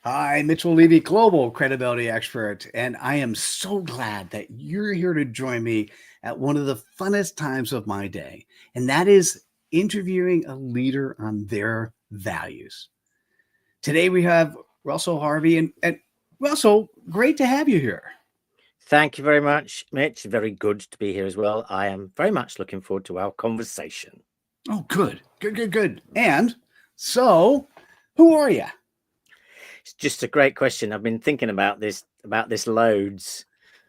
Hi, Mitchell Levy, Global Credibility Expert, and I am so glad that you're here to join me at one of the funnest times of my day, and that is interviewing a leader on their values. Today we have Russell Harvey, and Russell, great to have you here. Thank you very much, Mitch. Very good to be here as well. I am very much looking forward to our conversation. Oh, good. And so, who are you? It's just a great question. I've been thinking about this loads.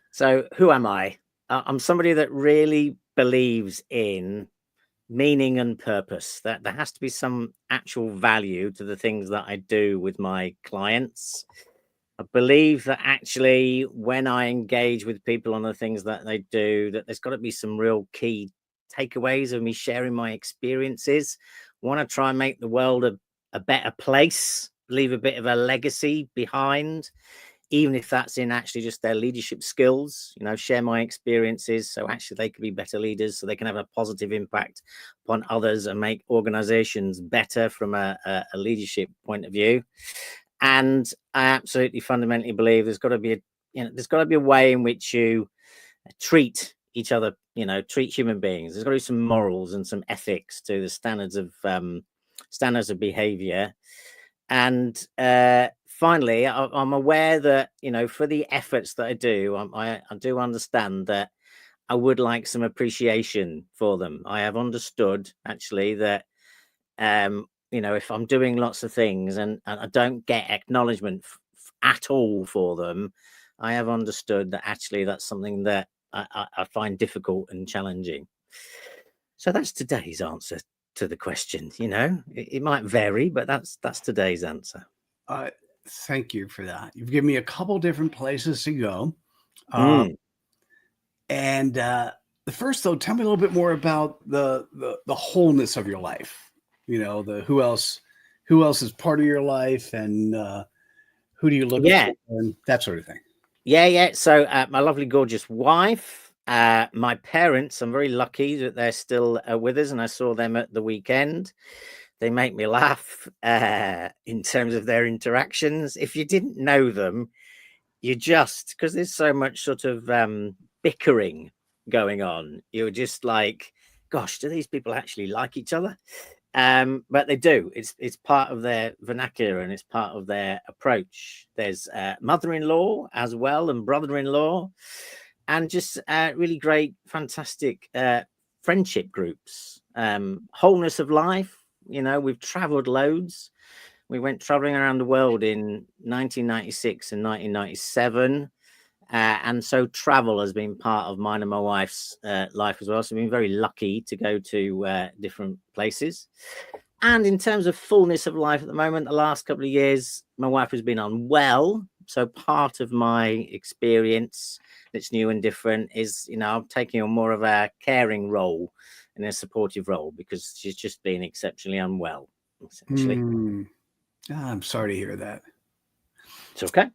So, who am I? I'm somebody that really believes in meaning and purpose. That there has to be some actual value to the things that I do with my clients. I believe that actually when I engage with people on the things that they do, that there's got to be some real key takeaways of me sharing my experiences. I want to try and make the world a better place, leave a bit of a legacy behind, even if that's in actually just their leadership skills, share my experiences so actually they can be better leaders, so they can have a positive impact upon others and make organizations better from a leadership point of view. And I absolutely fundamentally believe there's got to be a way in which you treat each other, treat human beings. There's got to be some morals and some ethics to the standards of behavior. And finally, I'm aware that, for the efforts that I do, I do understand that I would like some appreciation for them. I have understood actually that if I'm doing lots of things and I don't get acknowledgement at all for them, I have understood that actually that's something that I find difficult and challenging. So that's today's answer to the question. It might vary, but that's today's answer. Thank you for that. You've given me a couple different places to go. And the first, though, tell me a little bit more about the wholeness of your life. The who else is part of your life, and who do you look for, and that sort of thing. Yeah. So my lovely, gorgeous wife, my parents, I'm very lucky that they're still with us, and I saw them at the weekend. They make me laugh in terms of their interactions. If you didn't know them, because there's so much sort of bickering going on, you're just like, gosh, do these people actually like each other? But they do. It's part of their vernacular and it's part of their approach. There's mother-in-law as well and brother-in-law, and just really great, fantastic friendship groups. Wholeness of life. We've traveled loads. We went traveling around the world in 1996 and 1997. And so travel has been part of mine and my wife's life as well. So we've been very lucky to go to different places. And in terms of fullness of life at the moment, the last couple of years, my wife has been unwell. So part of my experience that's new and different is, I'm taking on more of a caring role and a supportive role because she's just been exceptionally unwell, essentially. I'm sorry to hear that. It's okay.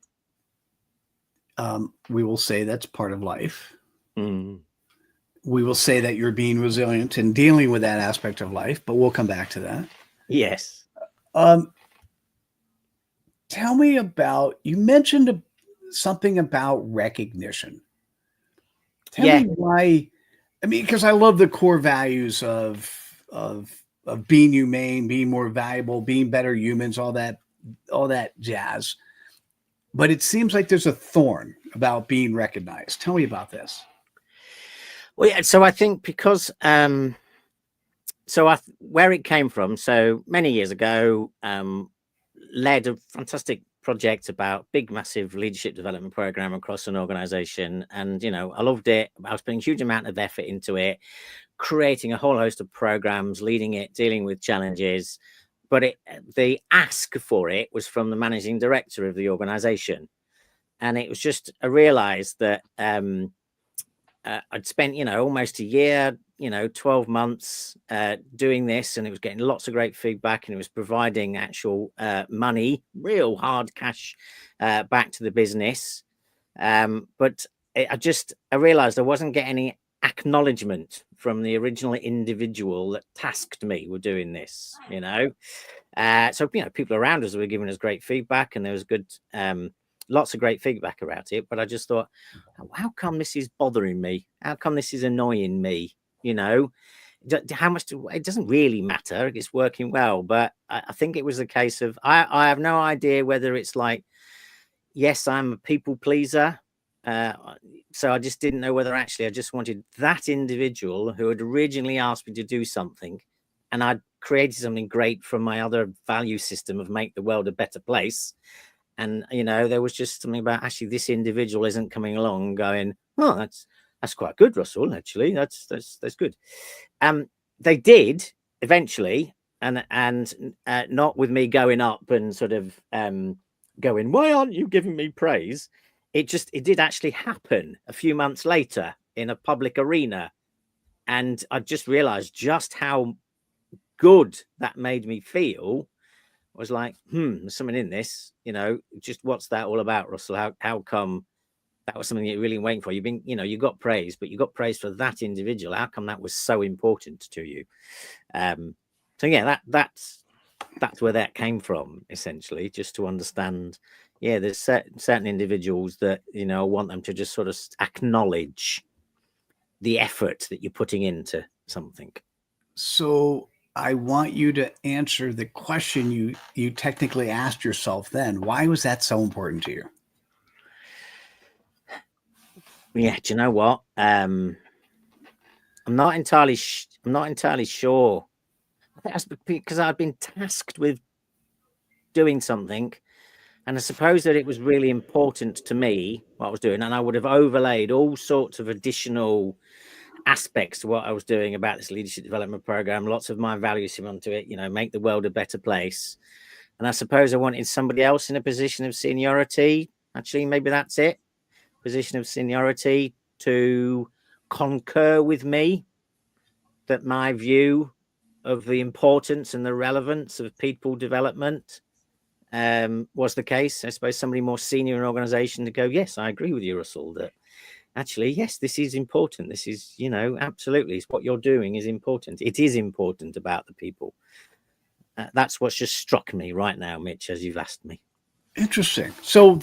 We will say that's part of life. Mm. We will say that you're being resilient and dealing with that aspect of life, but we'll come back to that. Yes. Tell me about, you mentioned something about recognition. Tell me why. I mean, because I love the core values of being humane, being more valuable, being better humans, all that jazz. But it seems like there's a thorn about being recognized. Tell me about this. Well, yeah, so I think because where it came from, so many years ago, led a fantastic project about big, massive leadership development program across an organization. And, I loved it. I was putting a huge amount of effort into it, creating a whole host of programs, leading it, dealing with challenges. But the ask for it was from the managing director of the organization. And it was just, I realized that I'd spent, almost a year, 12 months doing this, and it was getting lots of great feedback, and it was providing actual money, real hard cash back to the business. But I realized I wasn't getting acknowledgement from the original individual that tasked me with doing this, you know. So, you know, people around us were giving us great feedback, and there was good, lots of great feedback about it. But I just thought, how come this is bothering me? How come this is annoying me? You know, how much it doesn't really matter. It's working well. But I think it was a case of, I have no idea whether it's like, yes, I'm a people pleaser. So I just didn't know whether actually I just wanted that individual who had originally asked me to do something, and I'd created something great from my other value system of make the world a better place. And, you know, there was just something about actually this individual isn't coming along going, oh, that's quite good, Russell, actually. That's good. They did eventually, and not with me going up and sort of going, why aren't you giving me praise? It did actually happen a few months later in a public arena. And I just realized just how good that made me feel. I was like, there's something in this, you know, just what's that all about, Russell? How come that was something you're really waiting for? You've been, you know, you got praise, but you got praise for that individual. How come that was so important to you? So yeah, that's where that came from, essentially, just to understand. Yeah, there's certain individuals that, you know, I want them to just sort of acknowledge the effort that you're putting into something. So I want you to answer the question you technically asked yourself then. Why was that so important to you? Yeah, do you know what? I'm not entirely sure. I think that's because I've been tasked with doing something, and I suppose that it was really important to me what I was doing, and I would have overlaid all sorts of additional aspects to what I was doing about this leadership development program, lots of my values onto it, you know, make the world a better place. And I suppose I wanted somebody else in a position of seniority. Actually, maybe that's it. Position of seniority to concur with me that my view of the importance and the relevance of people development was the case. I suppose somebody more senior in an organization to go, yes, I agree with you, Russell, that actually, yes, this is important. This is, you know, absolutely, what you're doing is important. It is important about the people. That's what's just struck me right now, Mitch, as you've asked me. Interesting. So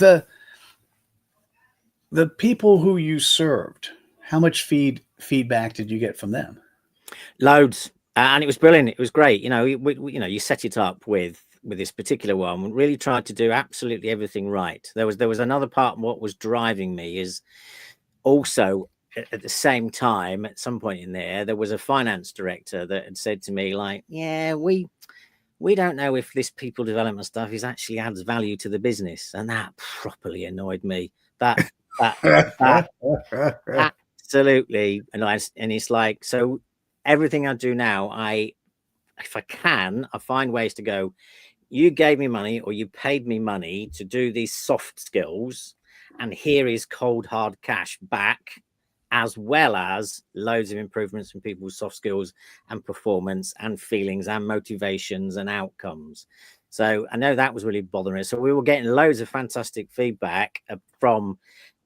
the people who you served, how much feedback did you get from them? Loads. And it was brilliant. It was great. You know, you know, you set it up with this particular one, really tried to do absolutely everything right. There was another part. What was driving me is also at the same time, at some point in there was a finance director that had said to me, like, yeah, we don't know if this people development stuff is actually adds value to the business. And that properly annoyed me. That absolutely annoyed. And it's like, so everything I do now, if I can, I find ways to go, you gave me money or you paid me money to do these soft skills, and here is cold hard cash back, as well as loads of improvements in people's soft skills and performance and feelings and motivations and outcomes. So I know that was really bothering us. So we were getting loads of fantastic feedback from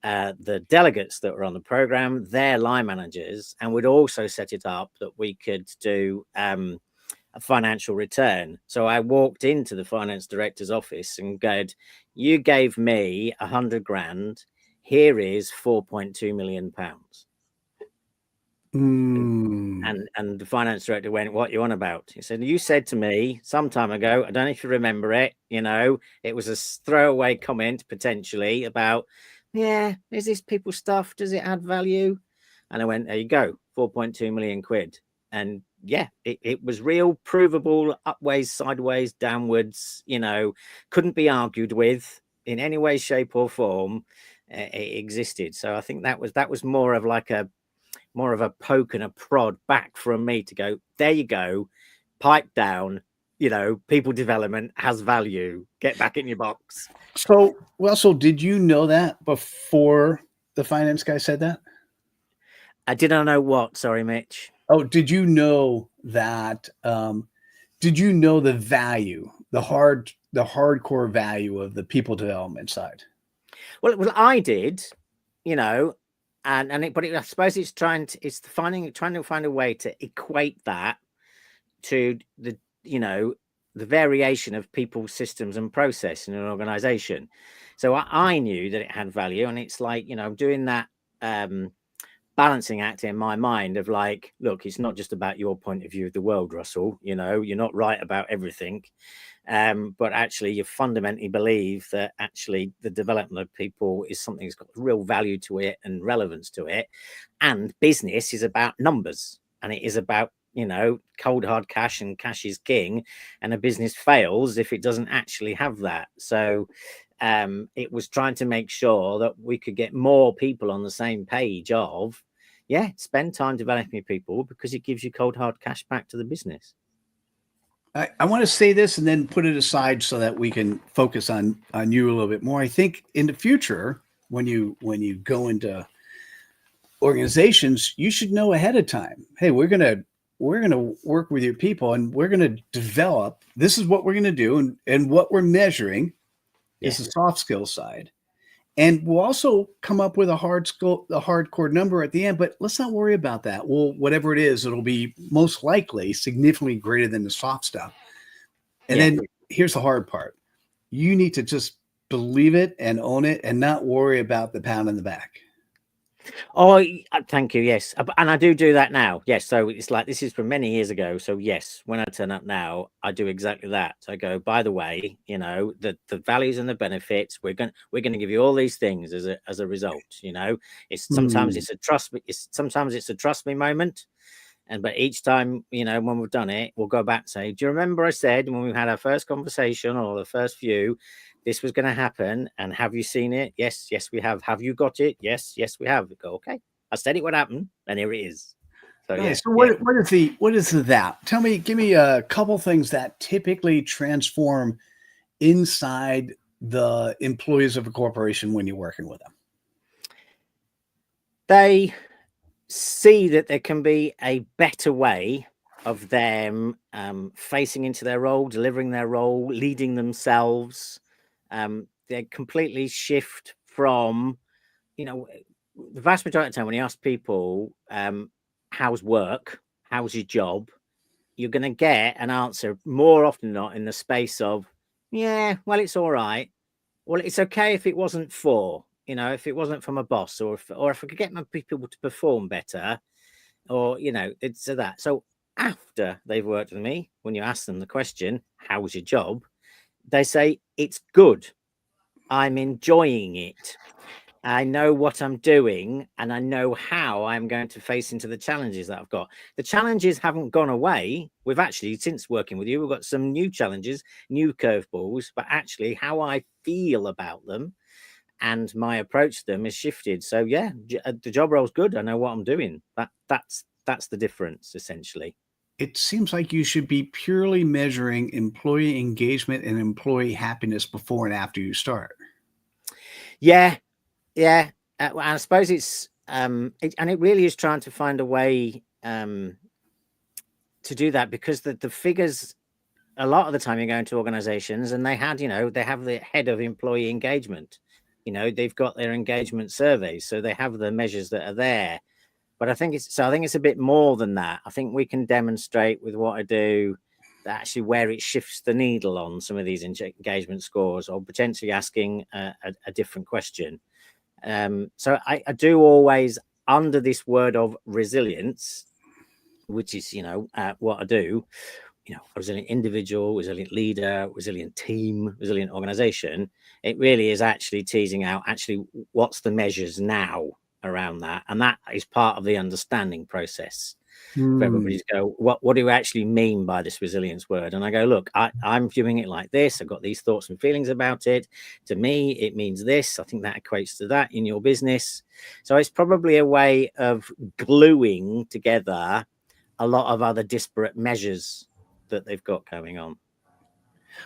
the delegates that were on the program, their line managers, and we'd also set it up that we could do a financial return. So I walked into the finance director's office and said, you gave me 100 grand. Here is 4.2 million pounds. And the finance director went, what are you on about? He said, you said to me some time ago, I don't know if you remember it, you know, it was a throwaway comment potentially about, yeah, is this people stuff? Does it add value? And I went, there you go, 4.2 million quid. And yeah, it was real, provable, upways, sideways, downwards, you know, couldn't be argued with in any way, shape or form. It existed. So I think that was more of like a poke and a prod back from me to go, there you go, pipe down, you know, people development has value, get back in your box. So Russell, did you know that before the finance guy said that? I didn't know what, sorry, Mitch. Oh, did you know that? Did you know the value, the hardcore value of the people development side? Well, I did, you know, I suppose it's trying to find a way to equate that to the variation of people, systems, and process in an organization. So I knew that it had value, and it's like, doing that balancing act in my mind of like, look, it's not just about your point of view of the world, Russell. You're not right about everything, but actually you fundamentally believe that actually the development of people is something that's got real value to it and relevance to it. And business is about numbers, and it is about cold hard cash, and cash is king, and a business fails if it doesn't actually have that. So it was trying to make sure that we could get more people on the same page of spend time developing people, because it gives you cold hard cash back to the business. I want to say this and then put it aside so that we can focus on you a little bit more. I think in the future, when you go into organizations, you should know ahead of time, hey, we're gonna work with your people, and we're gonna develop. This is what we're gonna do, and what we're measuring is the soft skill side. And we'll also come up with a hardcore number at the end, but let's not worry about that. Well, whatever it is, it'll be most likely significantly greater than the soft stuff. And then here's the hard part. You need to just believe it and own it, and not worry about the pound in the back. Oh, thank you. Yes. And I do that now. Yes. So it's like, this is from many years ago. So yes, when I turn up now, I do exactly that. So I go, by the way, the values and the benefits, we're going to give you all these things as a result. It's sometimes it's a trust me moment. But each time, when we've done it, we'll go back and say, do you remember I said when we had our first conversation or the first view, this was going to happen? And have you seen it? Yes, we have. Have you got it? Yes, we have. We go, okay, I said it would happen, and here it is. So, So what is that? Give me a couple things that typically transform inside the employees of a corporation when you're working with them. They see that there can be a better way of them facing into their role, delivering their role, leading themselves. They completely shift from, the vast majority of the time when you ask people, how's work, how's your job, you're going to get an answer more often than not in the space of, well, it's all right. Well, it's okay if it wasn't for, if it wasn't from a boss, or if I could get my people to perform better, or, it's that. So after they've worked with me, when you ask them the question, how was your job? They say, it's good. I'm enjoying it. I know what I'm doing, and I know how I'm going to face into the challenges that I've got. The challenges haven't gone away. We've actually, since working with you, we've got some new challenges, new curveballs, but actually how I feel about them and my approach to them has shifted. So the job role's good. I know what I'm doing. That's the difference, essentially. It seems like you should be purely measuring employee engagement and employee happiness before and after you start. Yeah. I suppose it's and it really is trying to find a way to do that, because the figures, a lot of the time you go into organizations and they have the head of employee engagement. They've got their engagement surveys, so they have the measures that are there. But I think it's a bit more than that. I think we can demonstrate with what I do that actually where it shifts the needle on some of these engagement scores, or potentially asking a different question. So I do always, under this word of resilience, which is, what I do, a resilient individual, resilient leader, resilient team, resilient organization, it really is actually teasing out actually what's the measures now around that. And that is part of the understanding process for everybody to go, what do you actually mean by this resilience word? And I go, look, I'm viewing it like this. I've got these thoughts and feelings about it. To me, it means this. I think that equates to that in your business. So it's probably a way of gluing together a lot of other disparate measures that they've got going on.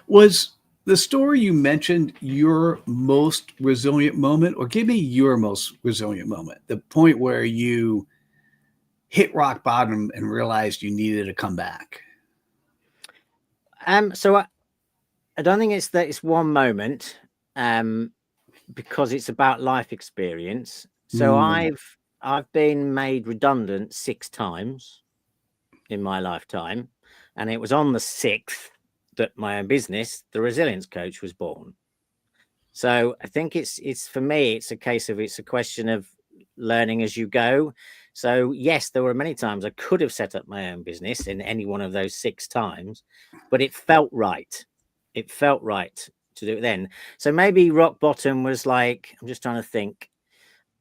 Was the story you mentioned your most resilient moment, or give me your most resilient moment, the point where you hit rock bottom and realized you needed to come back? So I don't think it's one moment, because it's about life experience. So I've I've been made redundant 6 times in my lifetime, and it was on the 6th that my own business, the Resilience Coach, was born. So I think it's for me, it's a question of learning as you go. So yes, there were many times I could have set up my own business in any one of those 6 times, but it felt right. It felt right to do it then. So maybe rock bottom was like, I'm just trying to think.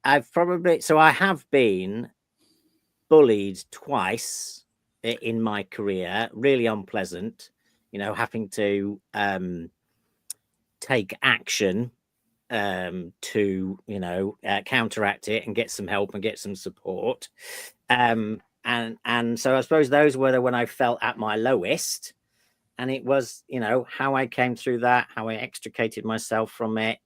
I have been bullied twice in my career, really unpleasant, having to take action to counteract it and get some help and get some support, and so I suppose those were when I felt at my lowest, and it was how I came through that, how I extricated myself from it,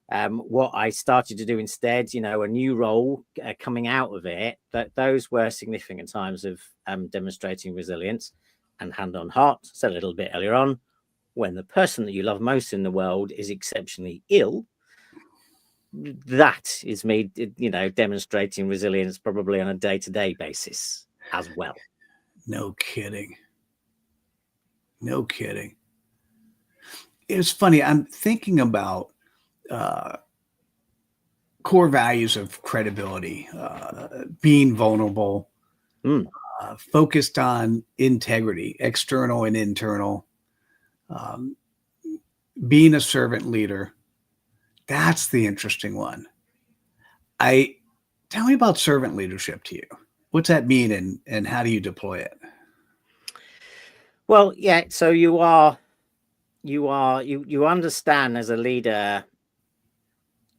what I started to do instead, a new role coming out of it. That those were significant times of demonstrating resilience. And hand on heart, said a little bit earlier on, when the person that you love most in the world is exceptionally ill, that is me, demonstrating resilience probably on a day-to-day basis as well. No kidding. No kidding. It's funny. I'm thinking about core values of credibility, being vulnerable, focused on integrity, external and internal, being a servant leader. That's the interesting one. Tell me about servant leadership to you. What's that mean, and how do you deploy it? Well, yeah. So you understand as a leader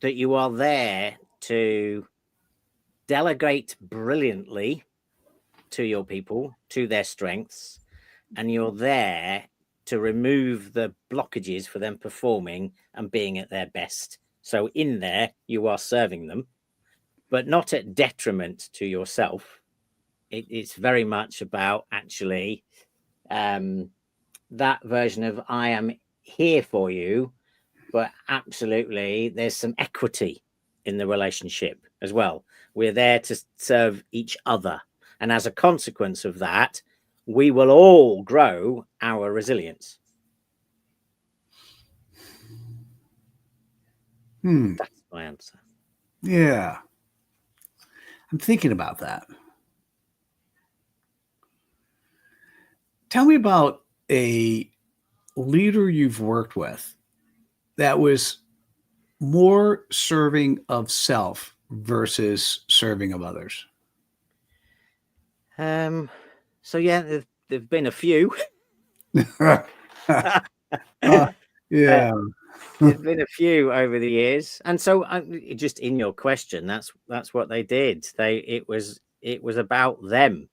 that you are there to delegate brilliantly to your people, to their strengths, and you're there to remove the blockages for them performing and being at their best. So in there, you are serving them, but not at detriment to yourself. It's very much about actually that version of I am here for you, but absolutely there's some equity in the relationship as well. We're there to serve each other. And as a consequence of that, we will all grow our resilience. That's my answer. Yeah. I'm thinking about that. Tell me about a leader you've worked with that was more serving of self versus serving of others. So yeah, there've been a few. Yeah. There's been a few over the years, and so just in your question, that's what they did. It was about them.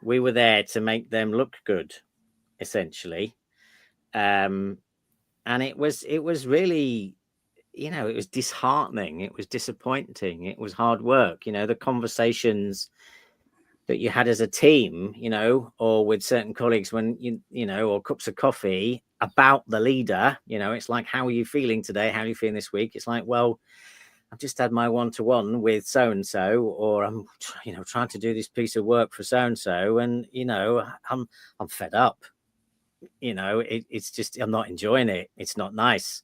We were there to make them look good, essentially, and it was really, it was disheartening. It was disappointing. It was hard work. The conversations that you had as a team, or with certain colleagues when or cups of coffee about the leader, it's like, how are you feeling today? How are you feeling this week? It's like, well, I've just had my one-to-one with so-and-so, or I'm, trying to do this piece of work for so-and-so. And, I'm fed up, it's just, I'm not enjoying it. It's not nice.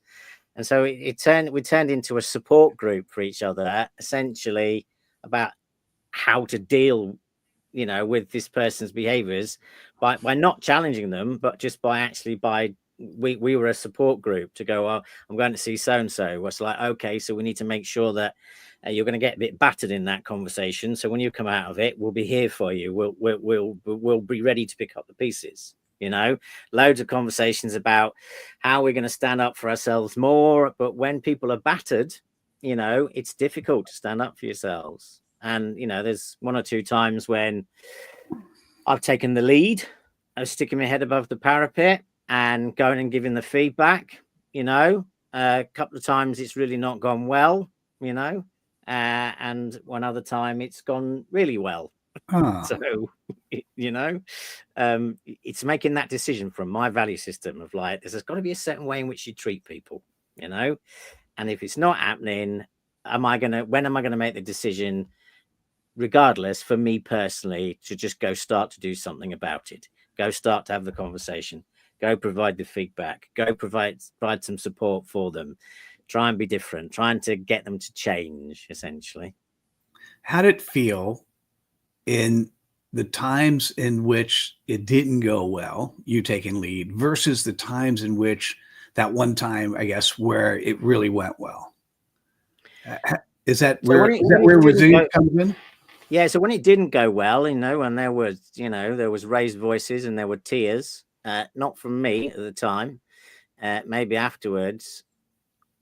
And so we turned into a support group for each other, essentially about how to deal with this person's behaviors by not challenging them, but just we were a support group to go, well, I'm going to see so-and-so. What's like, okay, so we need to make sure that you're going to get a bit battered in that conversation. So when you come out of it, we'll be here for you. We'll be ready to pick up the pieces. Loads of conversations about how we're going to stand up for ourselves more. But when people are battered, it's difficult to stand up for yourselves. And, there's 1 or 2 times when I've taken the lead. I was sticking my head above the parapet and going and giving the feedback, a couple of times it's really not gone well, and one other time it's gone really well. So, it's making that decision from my value system of like, there's got to be a certain way in which you treat people, and if it's not happening, when am I going to make the decision regardless, for me personally, to just go start to do something about it. Go start to have the conversation. Go provide the feedback. Go provide some support for them. Try and be different. Trying to get them to change, essentially. How did it feel in the times in which it didn't go well, you taking lead, versus the times in which that one time, I guess, where it really went well? Is that where resilience comes in? Yeah. So when it didn't go well, and there was raised voices and there were tears, not from me at the time, maybe afterwards.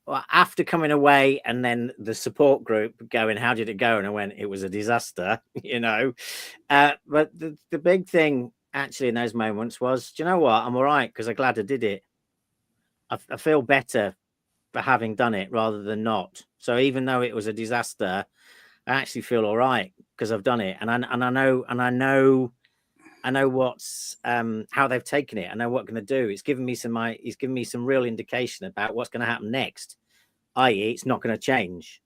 Well, after coming away and then the support group going, how did it go? And I went, it was a disaster, but the big thing actually in those moments was, do you know what? I'm all right because I'm glad I did it. I feel better for having done it rather than not. So even though it was a disaster, I actually feel all right because I've done it. And I know what's how they've taken it. I know what I'm going to do. It's given me some real indication about what's going to happen next. I.e., it's not going to change.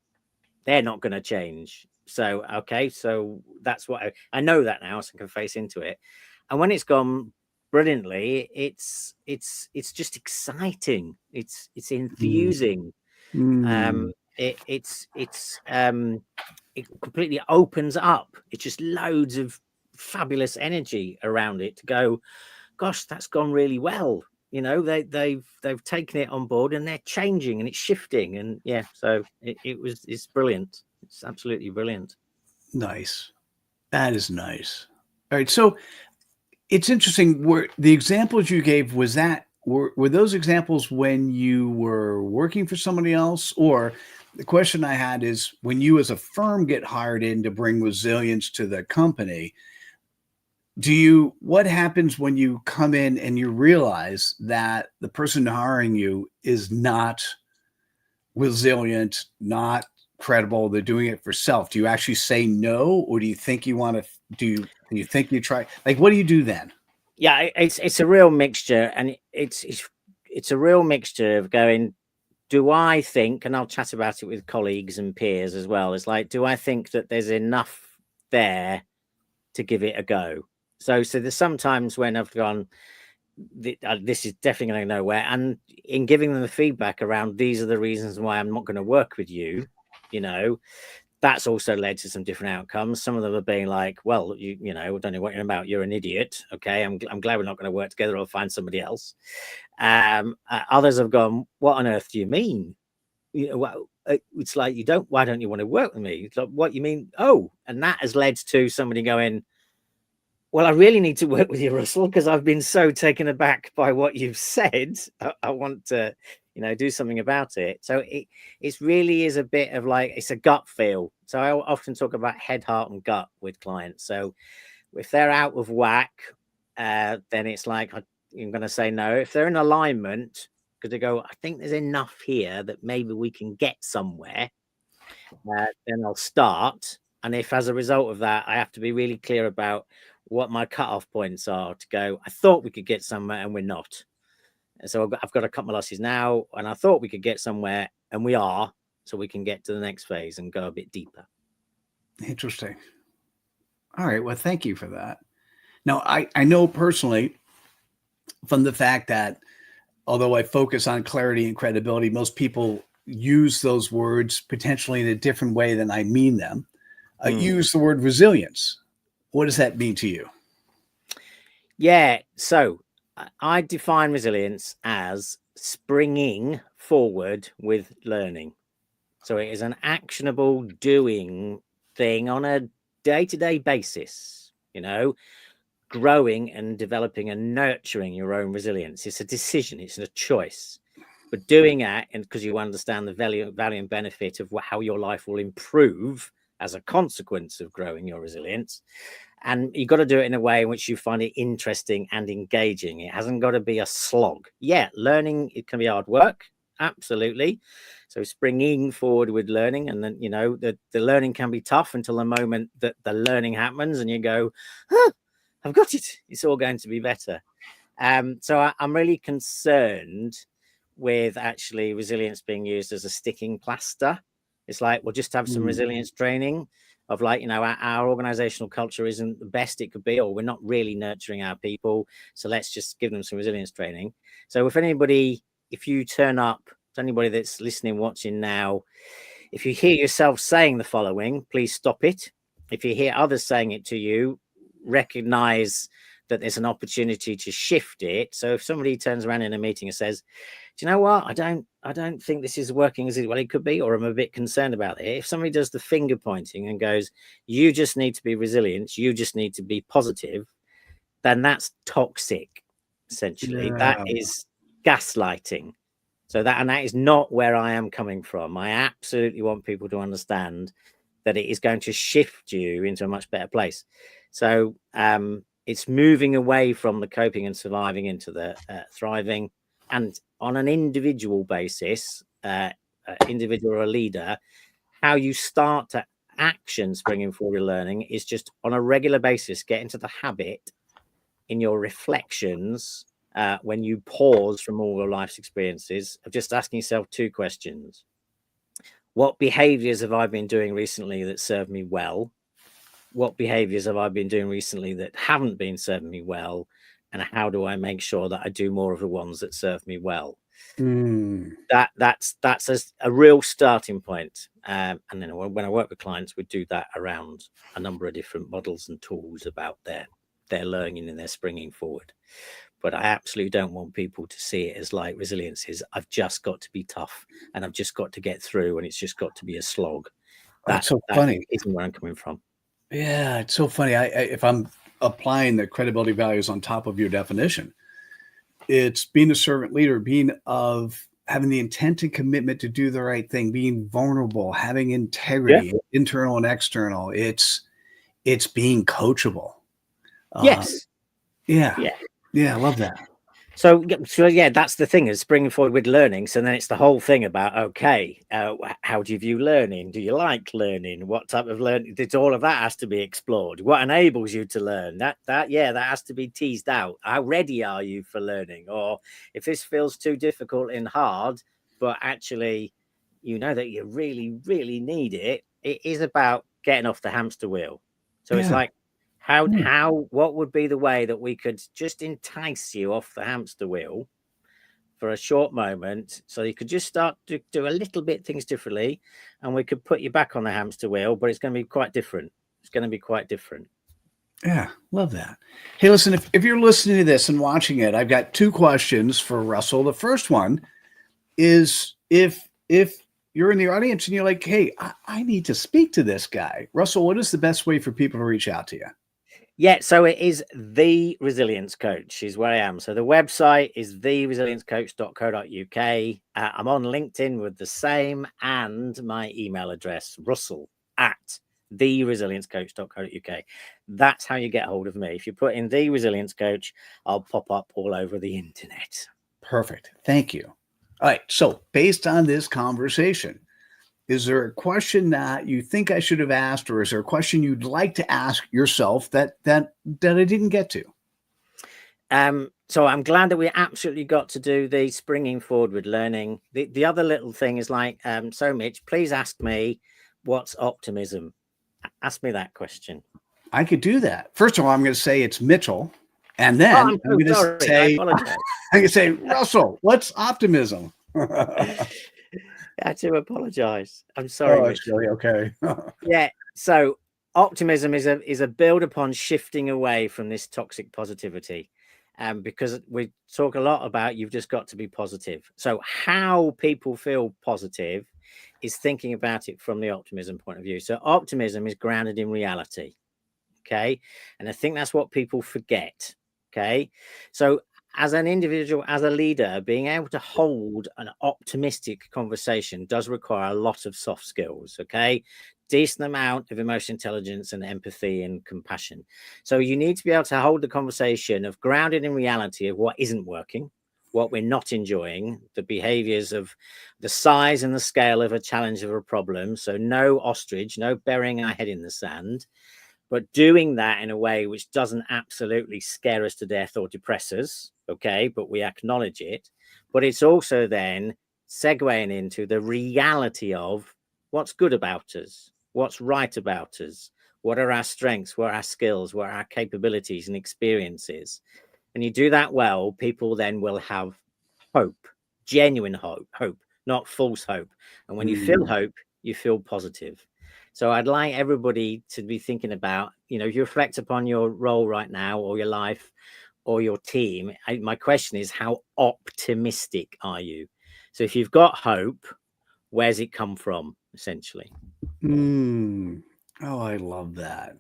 They're not going to change. So, okay. So that's what I know that now, so I can face into it. And when it's gone brilliantly, it's just exciting. It's infusing. It completely opens up. It's just loads of fabulous energy around it to go, gosh, that's gone really well. They've taken it on board and they're changing and it's shifting. And yeah, so it's brilliant. It's absolutely brilliant. Nice. That is nice. All right. So it's interesting, were the examples you gave, were those examples when you were working for somebody else? Or the question I had is, when you as a firm get hired in to bring resilience to the company, what happens when you come in and you realize that the person hiring you is not resilient, not credible, they're doing it for self? Do you actually say no, or do you think you want to do you think you try, like, what do you do then? Yeah, it's a real mixture, and it's a real mixture of going, do I think, and I'll chat about it with colleagues and peers as well, it's like, do I think that there's enough there to give it a go? So there's sometimes when I've gone, this is definitely going nowhere, and in giving them the feedback around, these are the reasons why I'm not going to work with you, that's also led to some different outcomes. Some of them are being like, well, I don't know what you're about, you're an idiot. Okay, I'm glad we're not going to work together, or find somebody else. Others have gone, what on earth do you mean? It's like, why don't you want to work with me? It's like, what you mean? Oh, and that has led to somebody going, well, I really need to work with you, Russell, because I've been so taken aback by what you've said. I want to, do something about it. So it really is a bit of like, it's a gut feel. So I often talk about head, heart, and gut with clients. So if they're out of whack, then it's like, I'm going to say no. If they're in alignment, because they go, I think there's enough here that maybe we can get somewhere, then I'll start. And if as a result of that, I have to be really clear about what my cutoff points are to go, I thought we could get somewhere and we're not. And so I've got a couple of losses now, and I thought we could get somewhere and we are, so we can get to the next phase and go a bit deeper. Interesting. All right. Well, thank you for that. Now, I know personally from the fact that although I focus on clarity and credibility, most people use those words potentially in a different way than I mean them. Use the word resilience. What does that mean to you? Yeah. So I define resilience as springing forward with learning. So it is an actionable doing thing on a day-to-day basis, growing and developing and nurturing your own resilience. It's a decision, it's a choice, but doing that, and because you understand the value and benefit of how your life will improve as a consequence of growing your resilience. And you've got to do it in a way in which you find it interesting and engaging. It hasn't got to be a slog. Yeah, learning, it can be hard work. Absolutely. So springing forward with learning, and then, the learning can be tough until the moment that the learning happens and you go, I've got it. It's all going to be better. So I'm really concerned with actually resilience being used as a sticking plaster. It's like, we'll just have some resilience training of like, our organizational culture isn't the best it could be, or we're not really nurturing our people. So let's just give them some resilience training. So if you turn up to anybody that's listening, watching now, if you hear yourself saying the following, please stop it. If you hear others saying it to you, recognize that there's an opportunity to shift it. So if somebody turns around in a meeting and says, do you know what? I don't think this is working as well it could be, or I'm a bit concerned about it. If somebody does the finger pointing and goes, you just need to be resilient, you just need to be positive, then that's toxic, essentially. Yeah. That is gaslighting. So that is not where I am coming from. I absolutely want people to understand that it is going to shift you into a much better place. So it's moving away from the coping and surviving into the thriving. And on an individual basis, individual or a leader, how you start to action springing forward learning is just on a regular basis, get into the habit in your reflections when you pause from all your life's experiences of just asking yourself two questions. What behaviors have I been doing recently that serve me well? What behaviors have I been doing recently that haven't been serving me well? And how do I make sure that I do more of the ones that serve me well? That's a real starting point. And then when I work with clients, we do that around a number of different models and tools about their learning and their springing forward. But I absolutely don't want people to see it as like resilience is I've just got to be tough and I've just got to get through and it's just got to be a slog. That's so funny. Isn't where I'm coming from. Yeah, it's so funny. If I'm applying the credibility values on top of your definition, it's being a servant leader, having the intent and commitment to do the right thing, being vulnerable, having integrity, internal and external. It's being coachable. Yes. Yeah. I love that. So yeah, that's the thing is springing forward with learning. So then it's the whole thing about, okay, how do you view learning? Do you like learning? What type of learning? All of that has to be explored. What enables you to learn? That has to be teased out. How ready are you for learning? Or if this feels too difficult and hard, but actually, that you really, really need it, it is about getting off the hamster wheel. So it's like, what would be the way that we could just entice you off the hamster wheel for a short moment so you could just start to do a little bit things differently and we could put you back on the hamster wheel, but it's going to be quite different. Yeah, love that. Hey, listen, if you're listening to this and watching it, I've got two questions for Russell. The first one is if you're in the audience and you're like, hey, I need to speak to this guy. Russell, what is the best way for people to reach out to you? Yeah, so it is The Resilience Coach is where I am. So the website is theresiliencecoach.co.uk. I'm on LinkedIn with the same and my email address, russell@theresiliencecoach.co.uk. That's how you get hold of me. If you put in The Resilience Coach, I'll pop up all over the internet. Perfect. Thank you. All right. So based on this conversation, is there a question that you think I should have asked, or is there a question you'd like to ask yourself that I didn't get to? So I'm glad that we absolutely got to do the springing forward with learning. The other little thing is like, so Mitch, please ask me what's optimism. Ask me that question. I could do that. First of all, I'm going to say it's Mitchell, and then I'm going to say, Russell, what's optimism? I had to apologize. I'm sorry. Oh, actually, okay. Yeah. So optimism is a build upon shifting away from this toxic positivity. Because we talk a lot about you've just got to be positive. So how people feel positive is thinking about it from the optimism point of view. So optimism is grounded in reality. Okay. And I think that's what people forget. Okay. So as an individual, as a leader, being able to hold an optimistic conversation does require a lot of soft skills. Okay. Decent amount of emotional intelligence and empathy and compassion. So you need to be able to hold the conversation of grounded in reality of what isn't working, what we're not enjoying, the behaviors of the size and the scale of a challenge of a problem. So no ostrich, no burying our head in the sand, but doing that in a way which doesn't absolutely scare us to death or depress us. Okay. But we acknowledge it. But it's also then segueing into the reality of what's good about us. what's right about us, what are our strengths, what are our skills, what are our capabilities and experiences. And you do that well, people then will have hope, genuine hope, not false hope. And when you feel hope, you feel positive. So I'd like everybody to be thinking about, you know, if you reflect upon your role right now or your life or your team, my question is, how optimistic are you? So if you've got hope, where's it come from, essentially? Oh, I love that.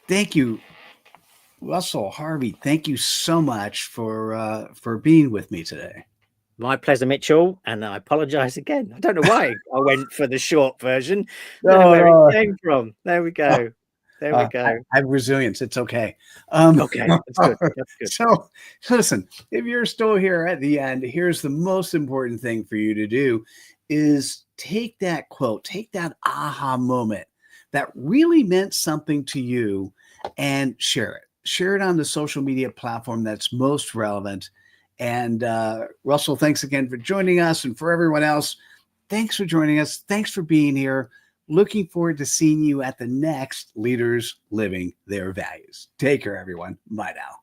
Thank you, Russell, Harvey. Thank you so much for being with me today. My pleasure, Mitchell. And I apologize again. I don't know why I went for the short version. I don't know where it came from. There we go. There we go. I have resilience. It's okay. Okay, that's good. That's good. So listen, if you're still here at the end, here's the most important thing for you to do is take that quote, take that aha moment that really meant something to you and share it. Share it on the social media platform that's most relevant. And Russell, thanks again for joining us. And for everyone else, thanks for joining us. Thanks for being here. Looking forward to seeing you at the next Leaders Living Their Values. Take care, everyone. Bye now.